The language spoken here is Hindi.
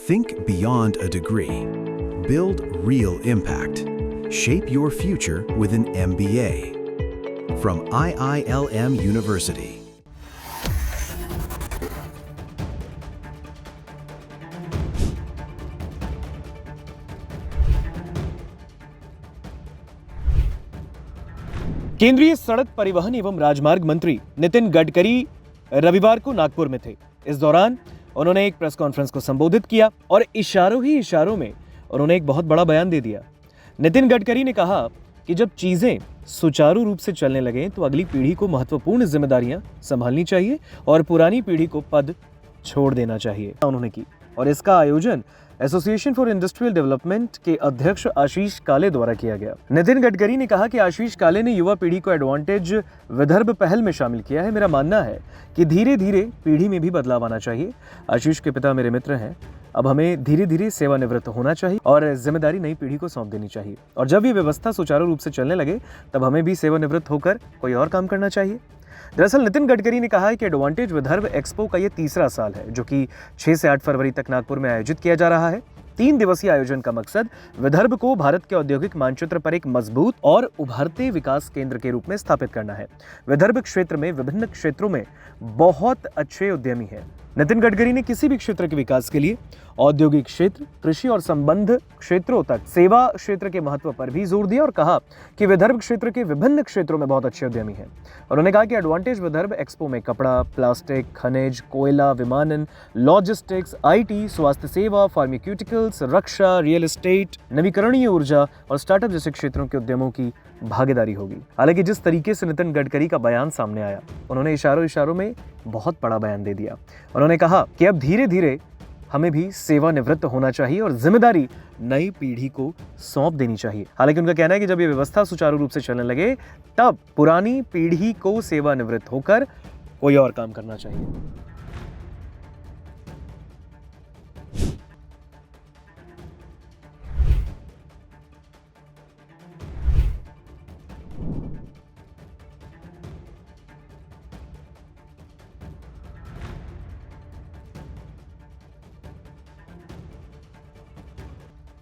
Think beyond a degree. Build real impact. Shape your future with an MBA. From IILM University. केंद्रीय सड़क परिवहन एवं राजमार्ग मंत्री नितिन गडकरी रविवार को नागपुर में थे। इस दौरान उन्होंने एक प्रेस कॉन्फ्रेंस को संबोधित किया और इशारों ही इशारों में उन्होंने एक बहुत बड़ा बयान दे दिया। नितिन गडकरी ने कहा कि जब चीजें सुचारू रूप से चलने लगें तो अगली पीढ़ी को महत्वपूर्ण जिम्मेदारियां संभालनी चाहिए और पुरानी पीढ़ी को पद छोड़ देना चाहिए उन्होंने की। और इसका आयोजन एसोसिएशन फॉर इंडस्ट्रियल डेवलपमेंट के अध्यक्ष आशीष काले द्वारा किया गया। नितिन गडकरी ने कहा कि आशीष काले ने युवा पीढ़ी को एडवांटेज विदर्भ पहल में शामिल किया है। मेरा मानना है कि धीरे धीरे पीढ़ी में भी बदलाव आना चाहिए। आशीष के पिता मेरे मित्र हैं। अब हमें धीरे धीरे सेवानिवृत्त होना चाहिए और जिम्मेदारी नई पीढ़ी को सौंप देनी चाहिए। और जब ये व्यवस्था सुचारू रूप से चलने लगे तब हमें भी सेवानिवृत्त होकर कोई और काम करना चाहिए। दरअसल नितिन गडकरी ने कहा है कि एडवांटेज विदर्भ एक्सपो का ये तीसरा साल है, जो कि 6 से 8 फरवरी तक नागपुर में आयोजित किया जा रहा है। 3 दिवसीय आयोजन का मकसद विदर्भ को भारत के औद्योगिक मानचित्र पर एक मजबूत और उभरते विकास केंद्र के रूप में स्थापित करना है। विदर्भ क्षेत्र में विभिन्न क्षेत्रों में बहुत अच्छे उद्यमी हैं। नितिन गडकरी ने किसी भी क्षेत्र के विकास के लिए औद्योगिक क्षेत्र, कृषि और संबंध क्षेत्रों तक सेवा क्षेत्र के महत्व पर भी जोर दिया और कहा कि विदर्भ क्षेत्र के विभिन्न क्षेत्रों में बहुत अच्छे उद्यमी हैं। उन्होंने कहा कि एडवांटेज विदर्भ एक्सपो में कपड़ा, प्लास्टिक, खनिज, कोयला, विमानन, लॉजिस्टिक्स, IT, स्वास्थ्य सेवा, फार्मास्यूटिकल्स, रक्षा, रियल एस्टेट, नवीकरणीय ऊर्जा और स्टार्टअप जैसे क्षेत्रों के उद्यमों की भागीदारी होगी। हालांकि जिस तरीके से नितिन गडकरी का बयान सामने आया, उन्होंने इशारों में बहुत बड़ा बयान दे दिया। उन्होंने कहा कि अब धीरे धीरे हमें भी सेवानिवृत्त होना चाहिए और जिम्मेदारी नई पीढ़ी को सौंप देनी चाहिए। हालांकि उनका कहना है कि जब ये व्यवस्था सुचारू रूप से चलने लगे तब पुरानी पीढ़ी को सेवानिवृत्त होकर कोई और काम करना चाहिए।